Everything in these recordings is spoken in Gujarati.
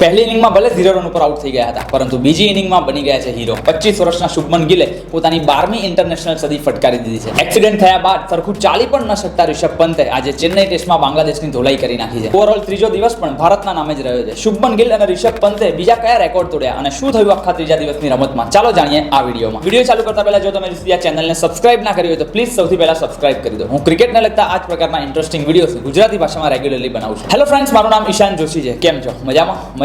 પહેલી ઇનિંગમાં ભલે 0 રન ઉપર આઉટ થઈ ગયા હતા, પરંતુ બીજી ઇનિંગમાં બની ગયા છે હીરો. 25 વર્ષના શુભમન ગિલે પોતાની 12મી ઇન્ટરનેશનલ સદી ફટકારી દીધી છે. એક્સિડન્ટ થયા બાદ સરખું ચાલી પણ ન શકતા રિષભ પંતે આજે ચેન્નઈ ટેસ્ટમાં બાંગ્લાદેશની ધોલાઈ કરી નાખી છે. ઓવરઓલ ત્રીજો દિવસ પણ ભારતના નામે જ રહ્યો છે. શુભમન ગિલ અને રિષભ પંતે બીજા કયા રેકોર્ડ તોડ્યા અને શું થયું આખા ત્રીજા દિવસની રમતમાં, ચાલો જાણીએ આ વિડીયોમાં. વિડીયો ચાલુ કરતા પહેલા જો તમે આ ચેનલને સબસ્ક્રાઇબ ના કરી હોય તો પ્લીઝ સૌથી પહેલા સબસ્ક્રાઇબ કરી દો. હું ક્રિકેટને લગતા આ જ પ્રકારના ઇન્ટરેસ્ટિંગ વિડીયોઝ ગુજરાતી ભાષામાં રેગ્યુલરલી બનાવું છું. હેલો ફ્રેન્ડ્સ, મારું નામ ઈશાન જોશી છે. કેમ છો?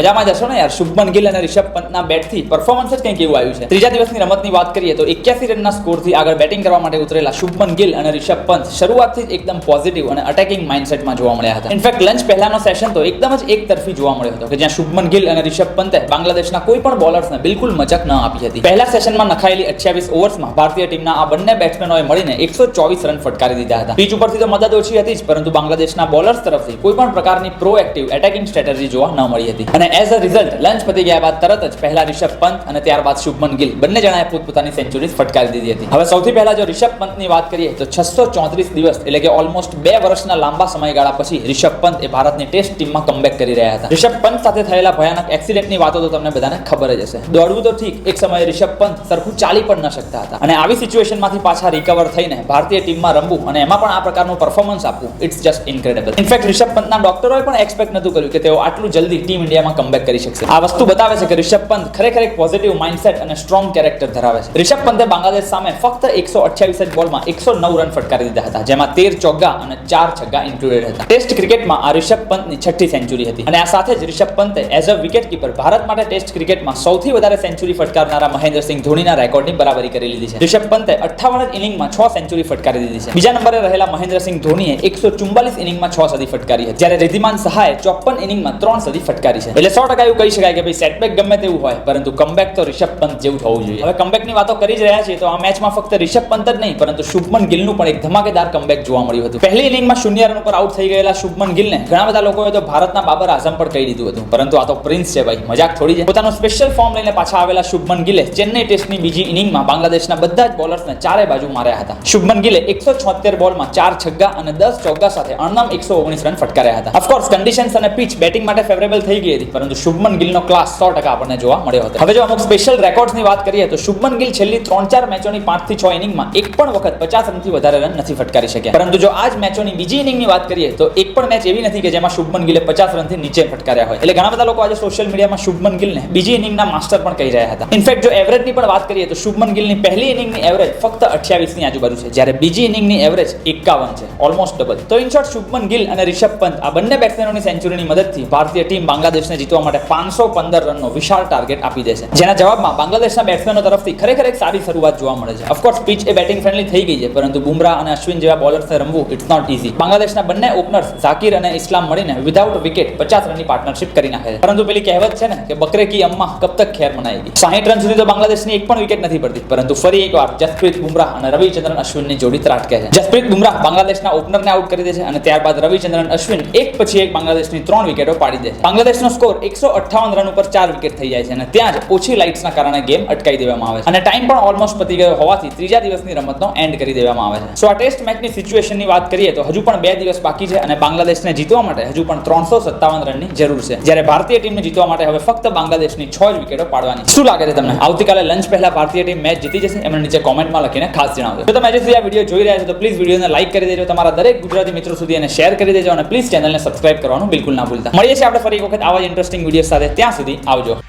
મજામાં જશો ને યાર. શુભમન ગિલ અને રિષભ પંતના બેટથી પરફોર્મન્સ જ કંઈક એવું આવ્યું છે. ત્રીજા દિવસની રમતની વાત કરીએ તો 81 રનના સ્કોરથી આગળ બેટિંગ કરવા માટે ઉતરેલા શુભમન ગિલ અને રિષભ પંત શરૂઆતથી જ એકદમ પોઝિટિવ અને અટેકિંગ માઇન્ડસેટમાં જોવા મળ્યા હતા. ઇનફેક્ટ લંચ પહેલાનો સેશન તો એકદમ જ એક તરફી જોવા મળ્યો હતો કે જ્યાં શુભમન ગિલ અને રિષભ પંતે બાંગ્લાદેશના કોઈ પણ બોલર્સને બિલકુલ મચક ન આપી હતી. પહેલા સેશનમાં નખાયેલી 28 ઓવર્સમાં ભારતીય ટીમના આ બંને બેટ્સમેનોએ મળીને 124 રન ફટકારી દીધા હતા. પીચ ઉપરથી તો મદદ ઓછી હતી જ, પરંતુ બાંગ્લાદેશના બોલર્સ તરફથી કોઈ પણ પ્રકારની પ્રોએક્ટિવ એટેકિંગ સ્ટ્રેટેજી જોવા ન મળી હતી. અને એઝ અ રિઝલ્ટ લંચ પતી ગયા બાદ તરત જ પહેલા રિષભ પંત અને ત્યારબાદ શુભમન ગિલ બંને જણાએ પોતપોતાની સેન્ચુરીઝ ફટકારી દીધી હતી. હવે સૌથી પહેલા જો રિષભ પંતની વાત કરીએ તો 634 દિવસ એટલે કે ઓલમોસ્ટ 2 વર્ષના લાંબા સમયગાળા પછી રિષભ પંત એ ભારતની ટેસ્ટ ટીમમાં કમબેક કરી રહ્યા હતા. રિષભ પંત સાથે થયેલા ભયાનક એક્સિડન્ટની વાતો તો તમને બધાને ખબર જ હશે. દોડવું તો ઠીક, એક સમયે રિષભ પંત સરખું ચાલી પણ ન શકતા હતા. અને આવી સિચ્યુએશનમાંથી પાછા રિકવર થઈને ભારતીય ટીમમાં રમવું અને એમાં પણ આ પ્રકારનું પરફોર્મન્સ આપવું, it's just incredible. In fact Rishabh પંતના ડોક્ટરોએ પણ એક્સપેક્ટ નહોતું કર્યું કે તેઓ આટલું જલ્દી ટીમ ઇન્ડિયામાં કમબેક કરી શકશે. આ વસ્તુ બતાવે છે કે રિષભ પંત ખરેખર એક પોઝિટિવ માઇન્ડસેટ અને સ્ટ્રોંગ કેરેક્ટર ધરાવે છે. રિષભ પંતે બાંગ્લાદેશ સામે ફક્ત 128 જ બોલમાં 109 રન ફટકારી દીધા હતા, જેમાં 13 ચોગ્ગા અને 4 છગ્ગા ઇન્ક્લુડેડ હતા. ટેસ્ટ ક્રિકેટમાં આ રિષભ પંતની 6ઠ્ઠી સેન્ચુરી હતી. અને આ સાથે જ રિષભ પંતે એઝ અ વિકેટકીપર ભારત માટે ટેસ્ટ ક્રિકેટમાં સૌથી વધારે સેન્ચુરી ફટકારનારા મહેન્દ્રસિંહ ધોનીના રેકોર્ડની બરાબરી કરી લીધી છે. રિષભ પંતે 58 જ ઇનિંગમાં 6 સેન્ચુરી ફટકારી દીધી છે. બીજા નંબરે રહેલા મહેન્દ્રસિંહ ધોનીએ 144 ઇનિંગમાં 6 સદી ફટકારી હતી, જ્યારે રિદ્ધિમાન સહાયે 54 ઇનિંગમાં 3 સદી ફટકારી છે. એટલે 100% એવું કહી શકાય કે ભાઈ સેટબેક ગમે તેવું હોય, પરંતુ કમબેક તો રિષભ પંત જેવું થવું જોઈએ. હવે કમબેકની વાતો કરી જ રહ્યા છીએ તો આ મેચમાં ફક્ત રિષભ પંત જ નહીં, પરંતુ શુભમન ગિલનું પણ એક ધમાકેદાર કમબેક જોવા મળ્યું હતું. પહેલી ઇનિંગમાં 0 રન ઉપર આઉટ થઈ ગયેલા શુભમન ગિલને ઘણા બધા લોકોએ તો ભારતના બાબર આઝમ પણ કહી દીધું હતું, પરંતુ આ તો પ્રિન્સ છે ભાઈ, મજાક થોડી છે. પોતાનું સ્પેશિયલ ફોર્મ લઈને પાછા આવેલા શુભમન ગિલે ચેન્નઈ ટેસ્ટની બીજી ઇનિંગમાં બાંગ્લાદેશના બધા જ બોલર્સને ચારે બાજુ માર્યા હતા. શુભમન ગિલે 176 બોલમાં 4 છગ્ગા અને 10 ચોગ્ગા સાથે અણનમ 119 રન ફટકાર્યા હતા. ઓફકોર્સ કન્ડિશન્સ અને પિચ બેટિંગ માટે ફેવરેબલ થઈ ગઈ હતી, પરંતુ શુભમન ગિલનો ક્લાસ 100% આપણને જોવા મળ્યો હતો. હવે જો અમુક સ્પેશિયલ રેકોર્ડ્સની વાત કરીએ તો શુભમન ગિલ છેલ્લી 3-4 મેચોની 5 થી 6 ઇનિંગમાં એક પણ વખત 50 રનથી વધારે રન નથી ફટકારી શક્યા. પરંતુ જો આ જ મેચોની બીજી ઇનિંગની વાત કરીએ તો એક પણ મેચ એવી નથી કે જેમાં શુભમન ગિલે 50 રનથી નીચે ફટકાર્યા હોય. એટલે ઘણા બધા લોકો આજે સોશિયલ મીડિયામાં શુભમન ગિલને બીજી ઇનિંગના માસ્ટર પણ કહી રહ્યા હતા. ઇનફેક્ટ જો એવરેજની પણ વાત કરીએ તો શુભમન ગિલની પહેલી ઇનિંગની એવરેજ ફક્ત 28 ની આજુબાજુ છે, જ્યારે બીજી ઇનિંગની એવરેજ 51 છે, ઓલમોસ્ટ ડબલ. તો ઇન શોર્ટ શુભમન ગિલ અને રિષભ પંત આ બંને બેટ્સમેનોની સેન્ચુરીની મદદથી ભારતીય ટીમ બાંગ્લાદેશને જીતવા માટે 515 રનનો વિશાળ ટાર્ગેટ આપી દેશે, જેના જવાબમાં બાંગ્લાદેશના બેટ્સમેનો તરફથી ખરેખર એક સારી શરૂઆત જોવા મળે છે. ઓફકોર્સ પિચ એ બેટિંગ ફ્રેન્ડલી થઈ ગઈ છે, પરંતુ બુમરાહ અને અશ્વિન જેવા બોલર્સને રમવું ઇટ્સ નોટ ઈઝી. બાંગ્લાદેશના બંને ઓપનર્સ ઝાકિર અને ઇસ્લામ મળીને વિધાઉટ વિકેટ 50 રનની પાર્ટનરશિપ કરી નાખે છે. પરંતુ પેલી કહેવત છે ને કે બકરે કી અમ્મા કબ તક ખેર મનાએગી. 60 રન સુધી તો બાંગ્લાદેશની એક પણ વિકેટ નથી પડતી, પરંતુ ફરી એકવાર જસપ્રીત બુમરાહ અને રવિચંદ્રન અશ્વિનની જોડી ત્રાટકે છે. જસપ્રીત બુમરાહ બાંગ્લાદેશના ઓપનરને આઉટ કરી દે છે અને ત્યારબાદ રવિચંદ્રન અશ્વિન એક પછી એક બાંગ્લાદેશની 3 વિકેટો પાડી દે છે. બાંગ્લાદેશનો સ્કોર 158 રન ઉપર 4 વિકેટ થઈ જાય છે અને ત્યાં જ ઓછી લાઇટ્સના કારણે ગેમ અટકાવી દેવામાં આવે છે અને ટાઈમ પણ ઓલમોસ્ટ પતી ગયો હોવાથી ત્રીજા દિવસની રમતનો એન્ડ કરી દેવામાં આવે છે. સો આ ટેસ્ટ મેચની સિચ્યુએશનની વાત કરીએ તો હજુ પણ 2 દિવસ બાકી છે અને બાંગ્લાદેશને જીતવા માટે હજુ પણ 357 રનની જરૂર છે, જ્યારે ભારતીય ટીમને જીતવા માટે હવે ફક્ત બાંગ્લાદેશની 6 જ વિકેટો પાડવાની. શું લાગે છે તમને? આવતીકાલે લંચ પહેલા ભારતીય ટીમ મેચ જીતી જશે? એમને નીચે કોમેન્ટમાં લખીને ખાસ જણાવજો. જો તમે હજી સુધી આ વિડીયો જોઈ રહ્યા છો તો પ્લીઝ વિડીયોને લાઈક કરી દેજો, તમારા દરેક ગુજરાતી મિત્રો સુધી એને શેર કરી દેજો અને પ્લીઝ ચેનલને સબસ્ક્રાઇબ કરવાનું બિલકુલ ના ભૂલતા. મળીએ છીએ આપણે ફરી એક વખત આવા જ ઇન્ટરેસ્ટિંગ વિડીયો સાથે. ત્યાં સુધી આવજો.